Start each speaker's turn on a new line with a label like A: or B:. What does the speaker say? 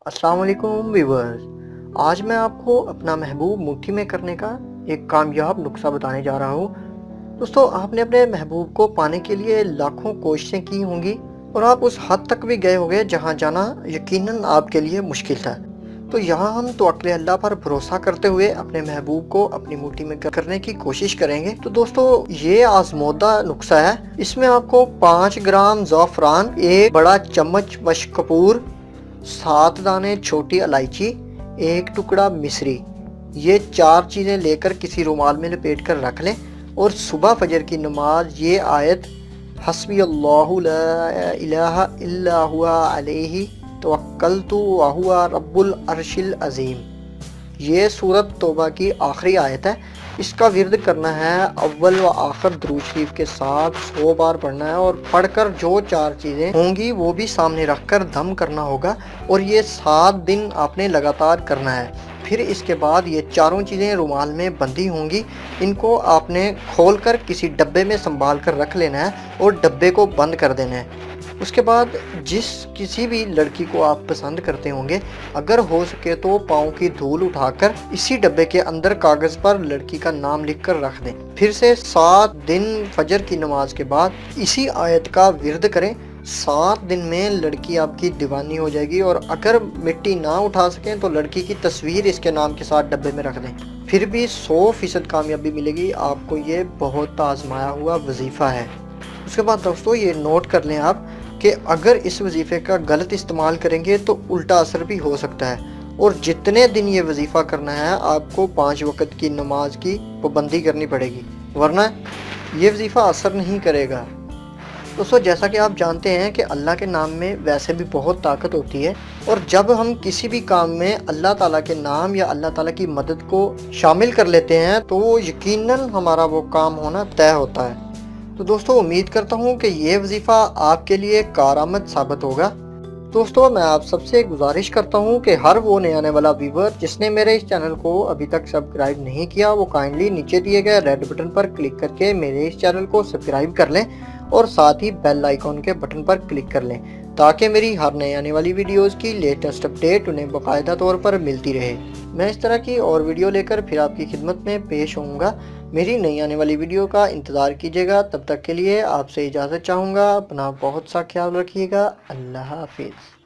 A: अस्सलाम वालेकुम व्यूअर्स। आज मैं आपको अपना महबूब मुट्ठी में करने का एक कामयाब नुस्खा बताने जा रहा हूँ। दोस्तों, आपने अपने महबूब को पाने के लिए लाखों कोशिशें की होंगी और आप उस हद तक भी गए होंगे जहाँ जाना यकीनन आपके लिए मुश्किल था। तो यहाँ हम तवक्कुल अल्लाह पर भरोसा करते हुए अपने महबूब को अपनी मुट्ठी में करने की कोशिश करेंगे। तो दोस्तों, ये आजमोदा नुस्खा है। इसमें आपको 5 ग्राम ज़ाफ़रान, 1 बड़ा चम्मच मशकपूर, 7 दाने छोटी इलायची, 1 टुकड़ा मिश्री, ये 4 चीज़ें लेकर किसी रुमाल में लपेट कर रख लें और सुबह फजर की नमाज ये आयत हस्बी अल्लाहु ला इलाहा इल्ला हुवा अलैहि तवक्कलतु व हुवा रब्बुल अर्शिल अज़ीम, ये सूरत तौबा की आखिरी आयत है। इसका विर्द करना है, अव्वल व आखिर दुरूद शरीफ के साथ 100 बार पढ़ना है और पढ़कर जो 4 चीज़ें होंगी वो भी सामने रखकर दम करना होगा और ये 7 दिन आपने लगातार करना है। फिर इसके बाद ये चारों चीज़ें रुमाल में बंधी होंगी। इनको आपने खोलकर किसी डब्बे में संभाल कर रख लेना है और डब्बे को बंद कर देना है। उसके बाद जिस किसी भी लड़की को आप पसंद करते होंगे, अगर हो सके तो पाँव की धूल उठाकर इसी डब्बे के अंदर कागज़ पर लड़की का नाम लिखकर रख दें। फिर से 7 दिन फजर की नमाज के बाद इसी आयत का विर्द करें। 7 दिन में लड़की आपकी दीवानी हो जाएगी और अगर मिट्टी ना उठा सकें तो लड़की की तस्वीर इसके नाम के साथ डब्बे में रख दें। फिर भी 100% कामयाबी मिलेगी आपको। ये बहुत आजमाया हुआ वजीफ़ा है। उसके बाद दोस्तों, ये नोट कर लें आप कि अगर इस वजीफ़े का गलत इस्तेमाल करेंगे तो उल्टा असर भी हो सकता है और जितने दिन ये वजीफ़ा करना है आपको 5 वक्त की नमाज की पाबंदी करनी पड़ेगी, वरना ये वजीफ़ा असर नहीं करेगा। दोस्तों, जैसा कि आप जानते हैं कि अल्लाह के नाम में वैसे भी बहुत ताकत होती है और जब हम किसी भी काम में अल्लाह ताला के नाम या अल्लाह ताला की मदद को शामिल कर लेते हैं तो यकीनन हमारा वो काम होना तय होता है। तो दोस्तों, उम्मीद करता हूँ कि ये वजीफ़ा आपके लिए कारआमद साबित होगा। दोस्तों, मैं आप सबसे गुजारिश करता हूँ कि हर वो नया आने वाला व्यूवर जिसने मेरे इस चैनल को अभी तक सब्सक्राइब नहीं किया, वो काइंडली नीचे दिए गए रेड बटन पर क्लिक करके मेरे इस चैनल को सब्सक्राइब कर लें और साथ ही बेल आइकॉन के बटन पर क्लिक कर लें ताकि मेरी हर नई आने वाली वीडियोस की लेटेस्ट अपडेट उन्हें बाकायदा तौर पर मिलती रहे। मैं इस तरह की और वीडियो लेकर फिर आपकी खिदमत में पेश होऊंगा। मेरी नई आने वाली वीडियो का इंतज़ार कीजिएगा। तब तक के लिए आपसे इजाज़त चाहूँगा। अपना बहुत सा ख्याल रखिएगा। अल्लाह हाफिज़।